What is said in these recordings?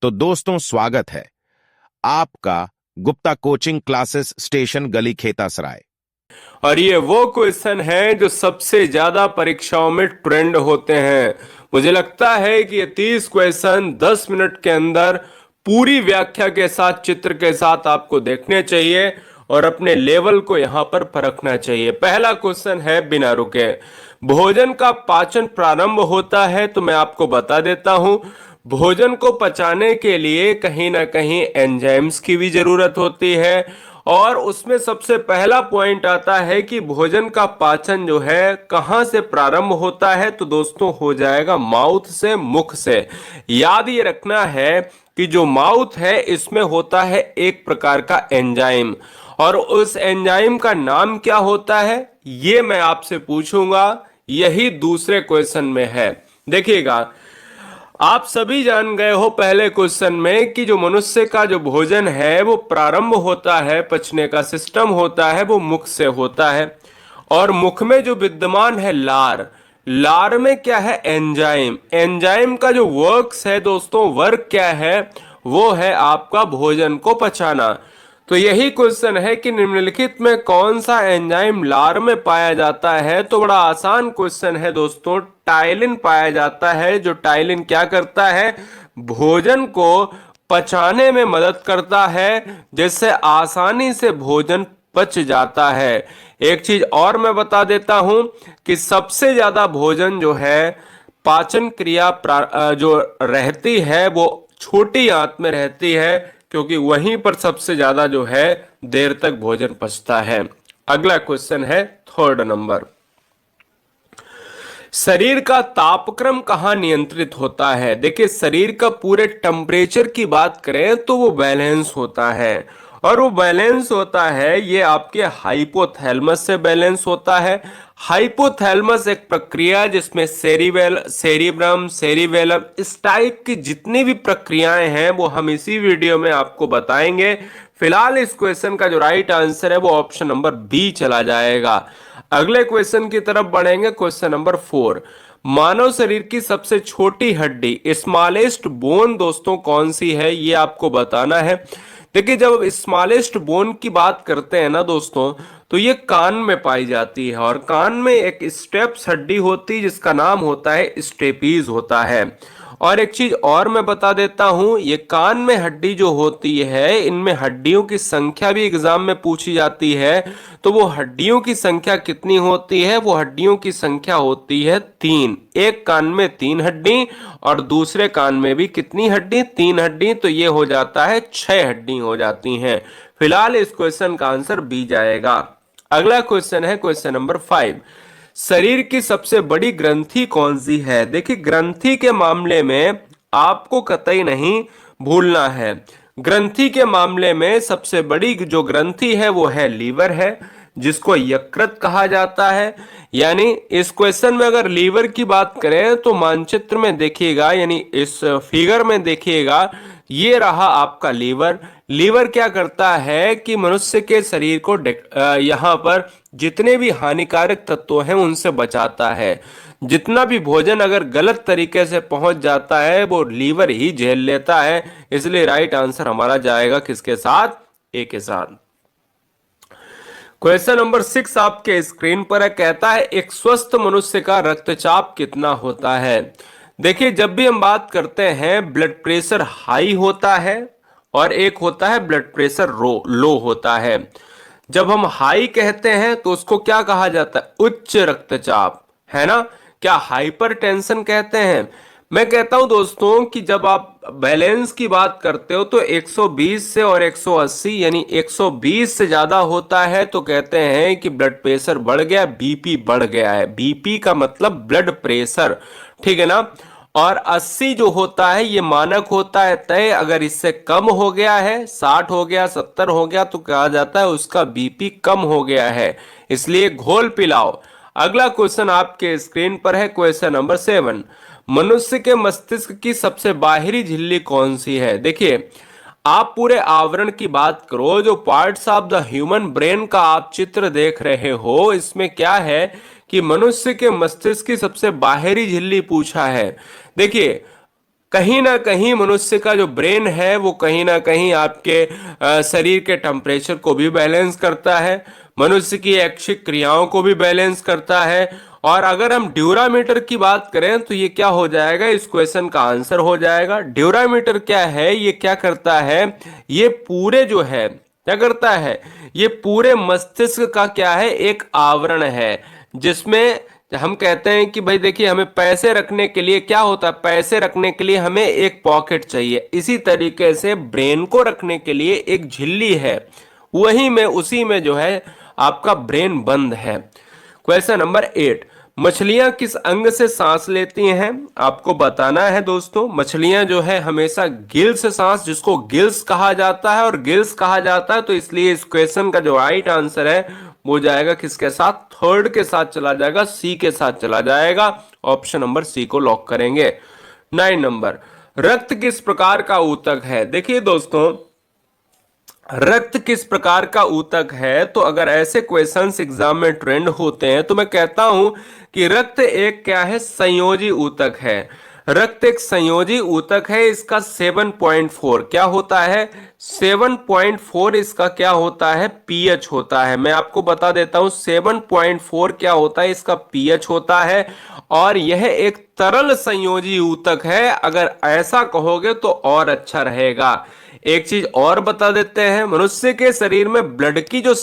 तो दोस्तों स्वागत है आपका गुप्ता कोचिंग क्लासेस स्टेशन गली खेतासराय। और ये वो क्वेश्चन है जो सबसे ज्यादा परीक्षाओं में ट्रेंड होते हैं। मुझे लगता है कि ये 30 क्वेश्चन 10 मिनट के अंदर पूरी व्याख्या के साथ, चित्र के साथ आपको देखने चाहिए और अपने लेवल को यहां पर परखना चाहिए। पहला क्वेश्चन है बिना रुके, भोजन का पाचन प्रारंभ होता है, तो मैं आपको बता देता हूं, भोजन को पचाने के लिए कहीं ना कहीं एंजाइम्स की भी जरूरत होती है। और उसमें सबसे पहला पॉइंट आता है कि भोजन का पाचन जो है कहां से प्रारंभ होता है, तो दोस्तों हो जाएगा माउथ से, मुख से। याद ये रखना है कि जो माउथ है इसमें होता है एक प्रकार का एंजाइम, और उस एंजाइम का नाम क्या होता है ये मैं आपसे पूछूंगा, यही दूसरे क्वेश्चन में है। देखिएगा, आप सभी जान गए हो पहले क्वेश्चन में कि जो मनुष्य का जो भोजन है वो प्रारंभ होता है, पचने का सिस्टम होता है वो मुख से होता है। और मुख में जो विद्यमान है लार, लार में क्या है एंजाइम। एंजाइम का जो वर्क्स है दोस्तों, वर्क क्या है, वो है आपका भोजन को पचाना। तो यही क्वेश्चन है कि निम्नलिखित में कौन सा एंजाइम लार में पाया जाता है। तो बड़ा आसान क्वेश्चन है दोस्तों, टाइलिन पाया जाता है। जो टाइलिन क्या करता है, भोजन को पचाने में मदद करता है, जिससे आसानी से भोजन पच जाता है। एक चीज और मैं बता देता हूं कि सबसे ज्यादा भोजन जो है पाचन क्रिया जो रहती है वो छोटी आंत में रहती है, क्योंकि वहीं पर सबसे ज्यादा जो है देर तक भोजन पचता है। अगला क्वेश्चन है थर्ड नंबर, शरीर का तापक्रम कहाँ नियंत्रित होता है। देखिए, शरीर का पूरे टेम्परेचर की बात करें तो वो बैलेंस होता है, और वो बैलेंस होता है ये आपके हाइपोथैलेमस से बैलेंस होता है। हाइपोथैलेमस एक प्रक्रिया जिसमें सेरिब्रम, सेरिबेलम, इस टाइप की जितनी भी प्रक्रियाएं हैं वो हम इसी वीडियो में आपको बताएंगे। फिलहाल इस क्वेश्चन का जो राइट आंसर है वो ऑप्शन नंबर बी चला जाएगा। अगले क्वेश्चन की तरफ बढ़ेंगे, क्वेश्चन नंबर 4, मानव शरीर की सबसे छोटी हड्डी, स्मॉलेस्ट बोन दोस्तों कौन सी है, ये आपको बताना है। देखिए, जब स्मॉलेस्ट बोन की बात करते हैं ना दोस्तों, तो ये कान में पाई जाती है, और कान में एक स्टेप्स हड्डी होती है जिसका नाम होता है स्टेपीज होता है। और एक चीज और मैं बता देता हूं, ये कान में हड्डी जो होती है, इनमें हड्डियों की संख्या भी एग्जाम में पूछी जाती है। तो वो हड्डियों की संख्या कितनी होती है, वो हड्डियों की संख्या होती है 3। एक कान में 3 हड्डी और दूसरे कान में भी कितनी हड्डी, 3 हड्डी, तो ये हो जाता है 6 हड्डी हो जाती हैं। फिलहाल इस क्वेश्चन का आंसर बी जाएगा। अगला क्वेश्चन है क्वेश्चन नंबर 5, शरीर की सबसे बड़ी ग्रंथि कौन सी है। देखिए, ग्रंथि के मामले में आपको कतई नहीं भूलना है, ग्रंथि के मामले में सबसे बड़ी जो ग्रंथि है वो है लीवर है, जिसको यकृत कहा जाता है। यानी इस क्वेश्चन में अगर लीवर की बात करें तो मानचित्र में देखिएगा, यानी इस फिगर में देखिएगा, ये रहा आपका लीवर। लीवर क्या करता है कि मनुष्य के शरीर को यहाँ पर जितने भी हानिकारक तत्व हैं उनसे बचाता है। जितना भी भोजन अगर गलत तरीके से पहुंच जाता है वो लीवर ही झेल लेता है। इसलिए राइट आंसर हमारा जाएगा किसके साथ, ए के साथ। क्वेश्चन नंबर 6 आपके स्क्रीन पर है, कहता है एक स्वस्थ मनुष्य का रक्तचाप कितना होता है। देखिए, जब भी हम बात करते हैं ब्लड प्रेशर हाई होता है और एक होता है ब्लड प्रेशर लो होता है। जब हम हाई कहते हैं तो उसको क्या कहा जाता है, उच्च रक्तचाप, है ना। क्या हाइपरटेंशन कहते हैं। मैं कहता हूं दोस्तों कि जब आप बैलेंस की बात करते हो तो 120 से और 180, यानी 120 से ज्यादा होता है तो कहते हैं कि ब्लड प्रेशर बढ़ गया, बीपी बढ़ गया है। बीपी का मतलब ब्लड प्रेशर, ठीक है ना। और 80 जो होता है ये मानक होता है तय। अगर इससे कम हो गया है, 60 हो गया, 70 हो गया, तो कहा जाता है उसका बीपी कम हो गया है, इसलिए घोल पिलाओ। अगला क्वेश्चन आपके स्क्रीन पर है, क्वेश्चन नंबर 7, मनुष्य के मस्तिष्क की सबसे बाहरी झिल्ली कौन सी है। देखिए, आप पूरे आवरण की बात करो, जो parts of the human brain का आप चित्र देख रहे हो, इसमें क्या है कि मनुष्य के मस्तिष्क की सबसे बाहरी झिल्ली पूछा है। देखिए, कहीं ना कहीं मनुष्य का जो ब्रेन है वो कहीं ना कहीं आपके शरीर के टेम्परेचर को भी बैलेंस करता है, मनुष्य की ऐच्छिक क्रियाओं को भी बैलेंस करता है। और अगर हम ड्यूरामीटर की बात करें तो ये क्या हो जाएगा, इस क्वेश्चन का आंसर हो जाएगा। ड्यूरामीटर क्या है, ये क्या करता है, ये पूरे जो है क्या करता है, ये पूरे मस्तिष्क का क्या है, एक आवरण है, जिसमें हम कहते हैं कि भाई देखिए हमें पैसे रखने के लिए क्या होता है, पैसे रखने के लिए हमें एक पॉकेट चाहिए, इसी तरीके से ब्रेन को रखने के लिए एक झिल्ली है, वही में उसी में जो है आपका ब्रेन बंद है। क्वेश्चन नंबर 8, मछलियां किस अंग से सांस लेती हैं, आपको बताना है दोस्तों। मछलियां जो है हमेशा गिल से सांस, जिसको गिल्स कहा जाता है, और गिल्स कहा जाता है तो इसलिए इस क्वेश्चन का जो राइट आंसर है वो जाएगा किसके साथ, थर्ड के साथ चला जाएगा, सी के साथ चला जाएगा। ऑप्शन नंबर सी को लॉक करेंगे। 9 नंबर, रक्त किस प्रकार का ऊतक है। देखिए दोस्तों, रक्त किस प्रकार का ऊतक है, तो अगर ऐसे क्वेश्चंस एग्जाम में ट्रेंड होते हैं तो मैं कहता हूं कि रक्त एक क्या है, संयोजी ऊतक है। रक्त एक संयोजी ऊतक है, इसका 7.4 क्या होता है, 7.4 इसका क्या होता है, पीएच होता है। मैं आपको बता देता हूं 7.4 क्या होता है, इसका पीएच होता है। और यह एक तरल संयोजी ऊतक है, अगर ऐसा कहोगे तो और अच्छा रहेगा। एक चीज और बता देते हैं, मनुष्य के शरीर में ब्लड की जो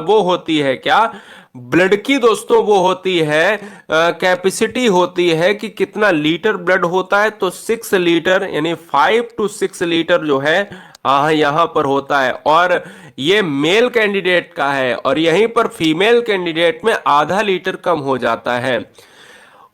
वो होती है क्या, ब्लड की दोस्तों वो होती है कैपेसिटी होती है कि कितना लीटर ब्लड होता है, तो 6 लीटर यानी 5 to 6 लीटर जो है यहां पर होता है। और ये मेल कैंडिडेट का है, और यहीं पर फीमेल कैंडिडेट में आधा लीटर कम हो जाता है।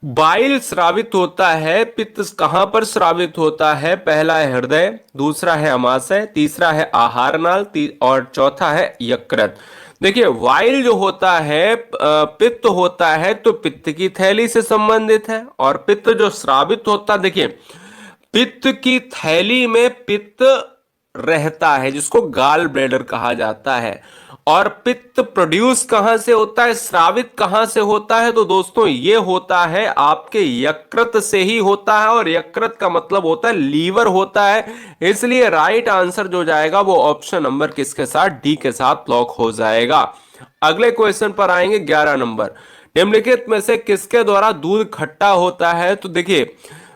बाइल स्रावित होता है, पित्त कहां पर स्रावित होता है, पहला है हृदय, दूसरा है अमाशय, तीसरा है आहार नाल, और चौथा है यकृत। देखिए वाइल जो होता है पित्त होता है तो पित्त की थैली से संबंधित है, और पित्त जो स्रावित होता, देखिए पित्त की थैली में पित्त रहता है, जिसको गाल ब्लैडर कहा जाता है। और पित्त प्रोड्यूस कहां से होता है, स्रावित कहां से होता है, तो दोस्तों ये होता है आपके यकृत से ही होता है, और यकृत का मतलब होता है लीवर होता है। इसलिए राइट आंसर जो जाएगा वो ऑप्शन नंबर किसके साथ, डी के साथ लॉक हो जाएगा। अगले क्वेश्चन पर आएंगे 11 नंबर, निम्नलिखित में से किसके द्वारा दूध खट्टा होता है। तो देखिए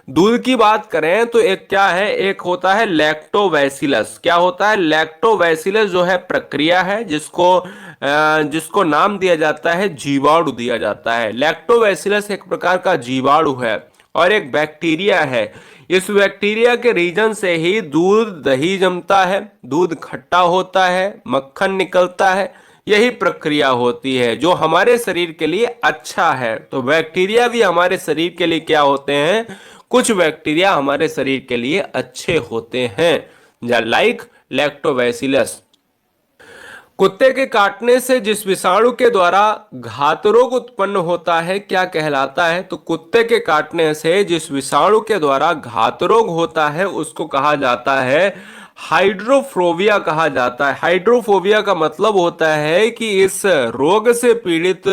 दूध की बात करें तो एक क्या है, एक होता है लैक्टोबैसिलस। क्या होता है, लैक्टोबैसिलस जो है प्रक्रिया है, जिसको नाम दिया जाता है, जीवाणु दिया जाता है। लैक्टोबैसिलस एक प्रकार का जीवाणु है और एक बैक्टीरिया है। इस बैक्टीरिया के रीजन से ही दूध दही जमता है, दूध खट्टा होता है, मक्खन निकलता है। यही प्रक्रिया होती है जो हमारे शरीर के लिए अच्छा है। तो बैक्टीरिया भी हमारे शरीर के लिए क्या होते हैं, कुछ बैक्टीरिया हमारे शरीर के लिए अच्छे होते हैं, लाइक लैक्टोबैसिलस। कुत्ते के काटने से जिस विषाणु के द्वारा घात रोग उत्पन्न होता है क्या कहलाता है। तो कुत्ते के काटने से जिस विषाणु के द्वारा घात रोग होता है उसको कहा जाता है हाइड्रोफोबिया कहा जाता है। हाइड्रोफोबिया का मतलब होता है कि इस रोग से पीड़ित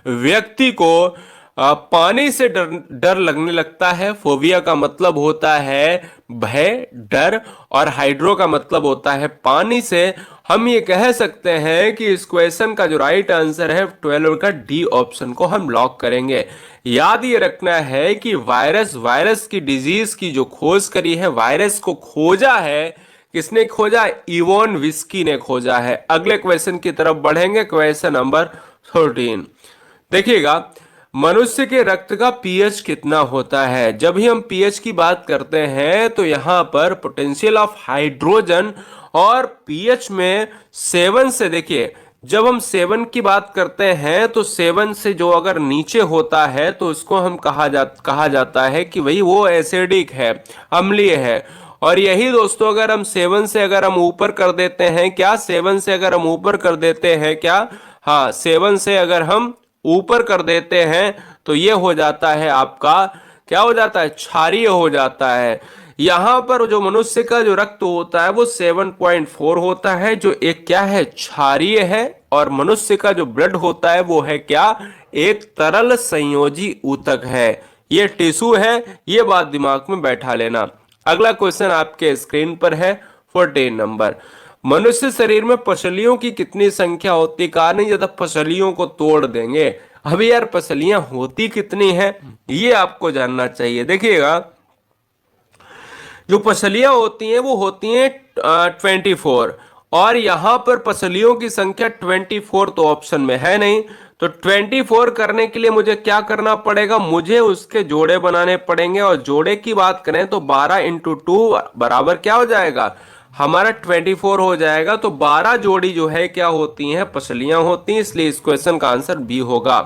व्यक्ति को पानी से डर लगने लगता है। फोबिया का मतलब होता है भय, डर, और हाइड्रो का मतलब होता है पानी से। हम ये कह सकते हैं कि इस क्वेश्चन का जो राइट आंसर है 12 का डी ऑप्शन को हम लॉक करेंगे। याद ये रखना है कि वायरस की डिजीज की जो खोज करी है, वायरस को खोजा है, किसने खोजा, इवोन विस्की ने खोजा है। अगले क्वेश्चन की तरफ बढ़ेंगे, क्वेश्चन नंबर 13। देखिएगा मनुष्य के रक्त का पीएच कितना होता है। जब भी हम पीएच की बात करते हैं तो यहां पर पोटेंशियल ऑफ हाइड्रोजन और पीएच में 7 से, देखिए जब हम 7 की बात करते हैं तो 7 से जो अगर नीचे होता है तो उसको हम कहा जाता है कि भाई वो एसिडिक है, अम्लीय है। और यही दोस्तों अगर हम 7 से अगर हम ऊपर कर देते हैं क्या, 7 से अगर हम ऊपर कर देते हैं क्या, हाँ 7 से अगर हम ऊपर कर देते हैं तो ये हो जाता है आपका, क्या हो जाता है, क्षारीय हो जाता है। यहां पर जो मनुष्य का जो रक्त होता है वो 7.4 होता है, जो एक क्या है, क्षारीय है। और मनुष्य का जो ब्लड होता है वो है क्या, एक तरल संयोजी ऊतक है। ये टिश्यू है, ये बात दिमाग में बैठा लेना। अगला क्वेश्चन आपके स्क्रीन पर है 14 नंबर। मनुष्य शरीर में पसलियों की कितनी संख्या होती है? कहा नहीं जब पसलियों को तोड़ देंगे। अभी यार पसलियां होती कितनी है ये आपको जानना चाहिए। देखिएगा जो पसलियां होती हैं वो होती हैं 24, और यहां पर पसलियों की संख्या 24 तो ऑप्शन में है नहीं। तो 24 करने के लिए मुझे क्या करना पड़ेगा? मुझे उसके जोड़े बनाने पड़ेंगे, और जोड़े की बात करें तो 12 इंटू 2 बराबर क्या हो जाएगा? हमारा 24 हो जाएगा। तो 12 जोड़ी जो है क्या होती हैं? पसलियां होती हैं, इसलिए इस क्वेश्चन का आंसर बी होगा।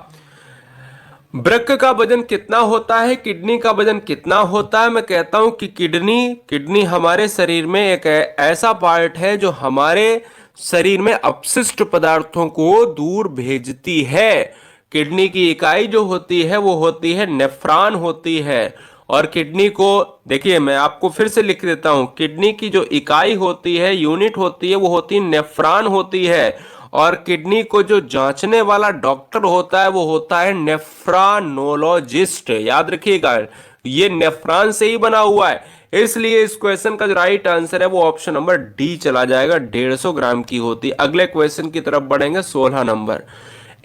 वृक्क का वजन कितना होता है? किडनी का वजन कितना होता है? मैं कहता हूं कि किडनी हमारे शरीर में एक ऐसा पार्ट है जो हमारे शरीर में अपशिष्ट पदार्थों को दूर भेजती है। किडनी की इकाई जो होती है वो होती है नेफ्रॉन होती है। और किडनी को देखिए मैं आपको फिर से लिख देता हूं, किडनी की जो इकाई होती है, यूनिट होती है, वो होती है नेफ्रॉन होती है। और किडनी को जो जांचने वाला डॉक्टर होता है वो होता है नेफ्रानोलॉजिस्ट। याद रखिएगा ये नेफ्रॉन से ही बना हुआ है, इसलिए इस क्वेश्चन का जो राइट आंसर है वो ऑप्शन नंबर डी चला जाएगा। 150 ग्राम की होती है। अगले क्वेश्चन की तरफ बढ़ेंगे 16 नंबर।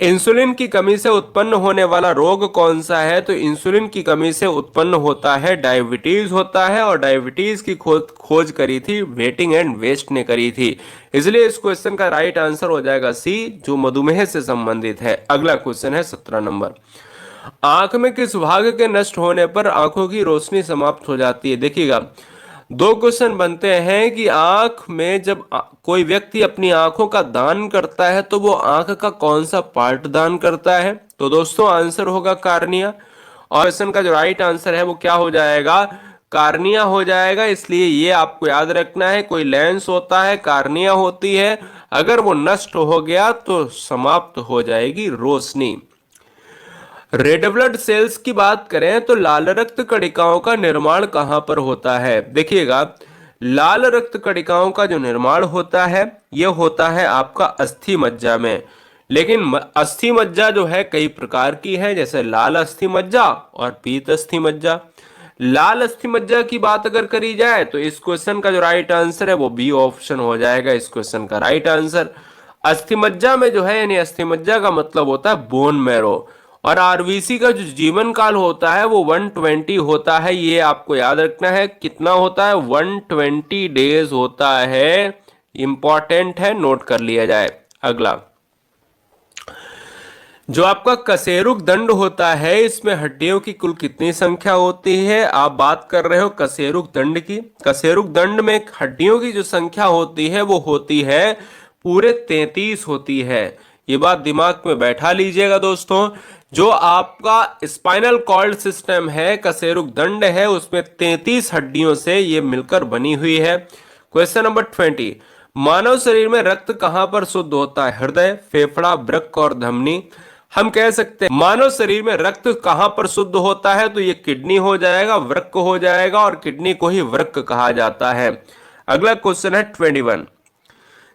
इंसुलिन की कमी से उत्पन्न होने वाला रोग कौन सा है? तो इंसुलिन की कमी से उत्पन्न होता है डायबिटीज होता है, और डायबिटीज की खोज करी थी वेटिंग एंड वेस्ट ने करी थी। इसलिए इस क्वेश्चन का राइट आंसर हो जाएगा सी, जो मधुमेह से संबंधित है। अगला क्वेश्चन है 17 नंबर। आंख में किस भाग के नष्ट होने पर आंखों की रोशनी समाप्त हो जाती है? देखिएगा दो क्वेश्चन बनते हैं कि आंख में जब कोई व्यक्ति अपनी आंखों का दान करता है तो वो आंख का कौन सा पार्ट दान करता है? तो दोस्तों आंसर होगा कार्निया। और क्वेश्चन का जो राइट आंसर है वो क्या हो जाएगा? कार्निया हो जाएगा। इसलिए ये आपको याद रखना है, कोई लेंस होता है, कार्निया होती है, अगर वो नष्ट हो गया तो समाप्त हो जाएगी रोशनी। रेड ब्लड सेल्स की बात करें तो लाल रक्त कणिकाओं का निर्माण कहां पर होता है? देखिएगा लाल रक्त कणिकाओं का जो निर्माण होता है यह होता है आपका अस्थि मज्जा में। लेकिन अस्थि मज्जा जो है कई प्रकार की है, जैसे लाल अस्थि मज्जा और पीत अस्थि मज्जा। लाल अस्थि मज्जा की बात अगर करी जाए तो इस क्वेश्चन का जो राइट आंसर है वो बी ऑप्शन हो जाएगा इस क्वेश्चन का राइट आंसर। अस्थि मज्जा में जो है यानी अस्थि मज्जा का मतलब होता है बोन मैरो, और आरबीसी का जो जीवन काल होता है वो 120 होता है। ये आपको याद रखना है, कितना होता है? 120 डेज होता है। इंपॉर्टेंट है, नोट कर लिया जाए। अगला जो आपका कशेरुक दंड होता है इसमें हड्डियों की कुल कितनी संख्या होती है? आप बात कर रहे हो कशेरुक दंड की। कशेरुक दंड में हड्डियों की जो संख्या होती है वो होती है पूरे 33 होती है। ये बात दिमाग में बैठा लीजिएगा दोस्तों। जो आपका स्पाइनल कॉर्ड सिस्टम है, कशेरुक दंड है, उसमें 33 हड्डियों से ये मिलकर बनी हुई है। Question number 20। मानव शरीर में रक्त कहां पर शुद्ध होता है? हृदय, फेफड़ा, वृक्क और धमनी। हम कह सकते हैं मानव शरीर में रक्त कहां पर शुद्ध होता है, तो ये किडनी हो जाएगा, वृक्क हो जाएगा, और किडनी को ही वृक्क कहा जाता है। अगला क्वेश्चन है 21।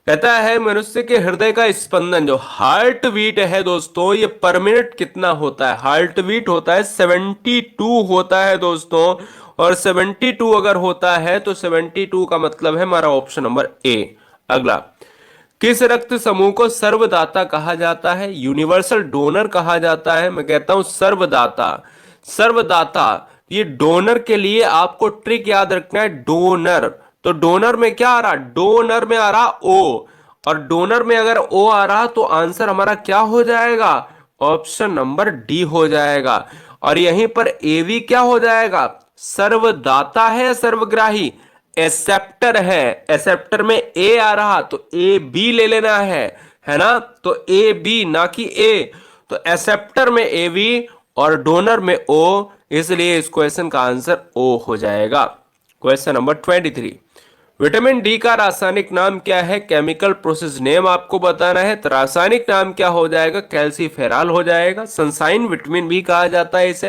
कहता है मनुष्य के हृदय का स्पंदन जो हार्ट बीट है दोस्तों, ये पर मिनट कितना होता है? हार्ट बीट होता है 72 होता है दोस्तों। और 72 अगर होता है तो 72 का मतलब है हमारा ऑप्शन नंबर ए। अगला किस रक्त समूह को सर्वदाता कहा जाता है? यूनिवर्सल डोनर कहा जाता है। मैं कहता हूं सर्वदाता। सर्वदाता ये डोनर के लिए आपको ट्रिक याद रखना है, डोनर। तो डोनर में क्या आ रहा? डोनर में आ रहा ओ, और डोनर में अगर ओ आ रहा तो आंसर हमारा क्या हो जाएगा? ऑप्शन नंबर डी हो जाएगा। और यहीं पर एवी क्या हो जाएगा? सर्वदाता है, सर्वग्राही एक्सेप्टर है। एक्सेप्टर में ए आ रहा तो ए बी ले लेना है ना? तो ए बी ना कि ए। तो एक्सेप्टर में ए बी और डोनर में ओ, इसलिए इस क्वेश्चन का आंसर ओ हो जाएगा। Question number 23। विटामिन डी का रासायनिक नाम क्या है? केमिकल प्रोसेस नेम आपको बताना है। तो रासायनिक नाम क्या हो जाएगा? कैल्सीफेरॉल हो जाएगा। सनसाइन विटामिन भी कहा जाता है इसे,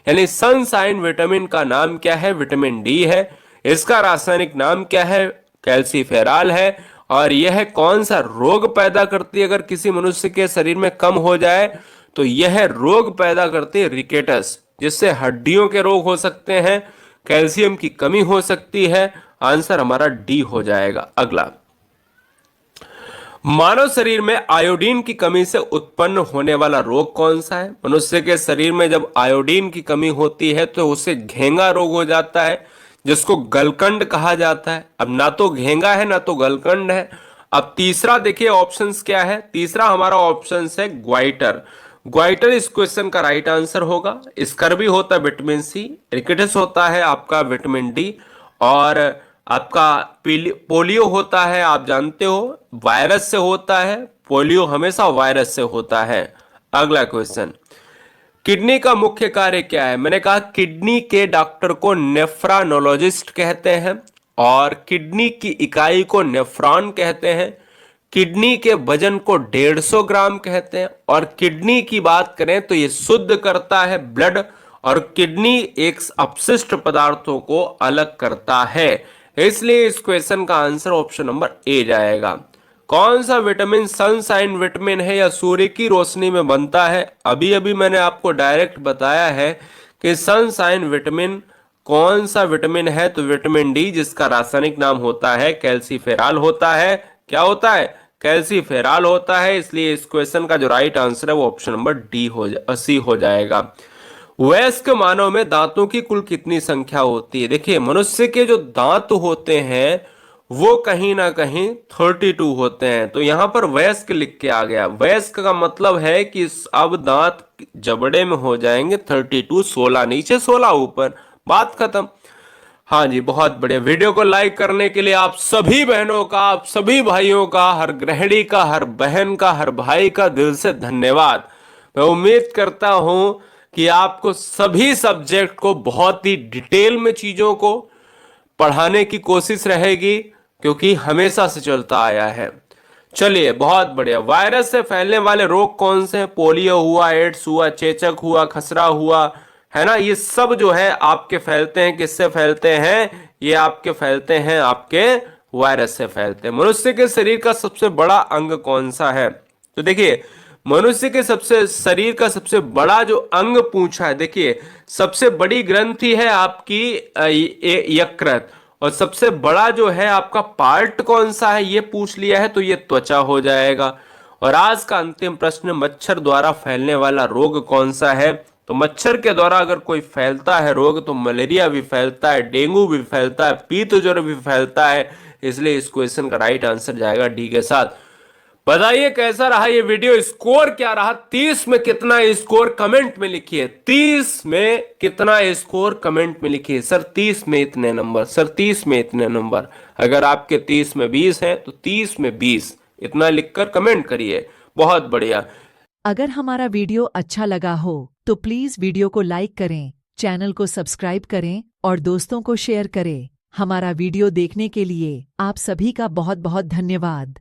यानी सनसाइन विटामिन का नाम क्या है? विटामिन डी है। इसका रासायनिक नाम क्या है? कैल्सीफेरॉल है। और यह कौन सा रोग पैदा करती है? अगर किसी मनुष्य के शरीर में कम हो जाए तो यह रोग पैदा करती है रिकेटस, जिससे हड्डियों के रोग हो सकते हैं, कैल्शियम की कमी हो सकती है। आंसर हमारा डी हो जाएगा। अगला, मानव शरीर में आयोडीन की कमी से उत्पन्न होने वाला रोग कौन सा है? मनुष्य के शरीर में जब आयोडीन की कमी होती है तो उसे घेंगा रोग हो जाता है, जिसको गलकंड कहा जाता है। अब ना तो घेंगा है ना तो गलकंड है। अब तीसरा देखिए ऑप्शंस क्या है। तीसरा हमारा ऑप्शन है ग्वाइटर। ग्वाइटर इस क्वेश्चन का राइट आंसर होगा। स्कर्वी होता है विटामिन सी, रिकेटस होता है आपका विटामिन डी, और आपका पोलियो होता है, आप जानते हो वायरस से होता है। पोलियो हमेशा वायरस से होता है। अगला क्वेश्चन, किडनी का मुख्य कार्य क्या है? मैंने कहा किडनी के डॉक्टर को नेफ्रानोलॉजिस्ट कहते हैं, और किडनी की इकाई को नेफ्रॉन कहते हैं। किडनी के वजन को 150 ग्राम कहते हैं, और किडनी की बात करें तो ये शुद्ध करता है ब्लड, और किडनी एक अपशिष्ट पदार्थों को अलग करता है। इसलिए इस क्वेश्चन का आंसर ऑप्शन नंबर ए जाएगा। कौन सा विटामिन सनशाइन विटामिन है या सूर्य की रोशनी में बनता है? अभी अभी मैंने आपको डायरेक्ट बताया है कि सनशाइन विटामिन कौन सा विटामिन है, तो विटामिन डी, जिसका रासायनिक नाम होता है कैल्सीफेरॉल होता है। क्या होता है? कैल्सीफेरॉल होता है। इसलिए इस क्वेश्चन का जो राइट आंसर है वो ऑप्शन नंबर डी सी हो जाएगा। वयस्क मानव में दांतों की कुल कितनी संख्या होती है? देखिए मनुष्य के जो दांत होते हैं वो कहीं ना कहीं 32 होते हैं, तो यहां पर वयस्क लिख के आ गया। वयस्क का मतलब है कि अब दांत जबड़े में हो जाएंगे 32, 16 नीचे 16 ऊपर, बात खत्म। हाँ जी, बहुत बढ़िया। वीडियो को लाइक करने के लिए आप सभी बहनों का, आप सभी भाइयों का, हर गृहिणी का, हर बहन का, हर भाई का दिल से धन्यवाद। मैं उम्मीद करता हूं कि आपको सभी सब्जेक्ट को बहुत ही डिटेल में चीजों को पढ़ाने की कोशिश रहेगी, क्योंकि हमेशा से चलता आया है। चलिए, बहुत बढ़िया। वायरस से फैलने वाले रोग कौन से हैं? पोलियो हुआ, एड्स हुआ, चेचक हुआ, खसरा हुआ, है ना। ये सब जो है आपके फैलते हैं, किससे फैलते हैं? ये आपके फैलते हैं, आपके वायरस से फैलते हैं। मनुष्य के शरीर का सबसे बड़ा अंग कौन सा है? तो देखिए, मनुष्य के शरीर का सबसे बड़ा जो अंग पूछा है, देखिए सबसे बड़ी ग्रंथि है आपकी यकृत, और सबसे बड़ा जो है आपका पार्ट कौन सा है ये पूछ लिया है, तो ये त्वचा हो जाएगा। और आज का अंतिम प्रश्न, मच्छर द्वारा फैलने वाला रोग कौन सा है? तो मच्छर के द्वारा अगर कोई फैलता है रोग तो मलेरिया भी फैलता है, डेंगू भी फैलता है, पीत ज्वर भी फैलता है। इसलिए इस क्वेश्चन का राइट आंसर जाएगा डी के साथ। बताइए कैसा रहा ये वीडियो, स्कोर क्या रहा? 30 में कितना स्कोर कमेंट में लिखिए। 30 में कितना स्कोर कमेंट में लिखिए। सर 30 में इतने नंबर, सर 30 में इतने नंबर। अगर आपके 30 में 20 हैं तो 30 में 20 इतना लिखकर कमेंट करिए। बहुत बढ़िया। अगर हमारा वीडियो अच्छा लगा हो तो प्लीज वीडियो को लाइक करें, चैनल को सब्सक्राइब करें और दोस्तों को शेयर करें। हमारा वीडियो देखने के लिए आप सभी का बहुत बहुत धन्यवाद।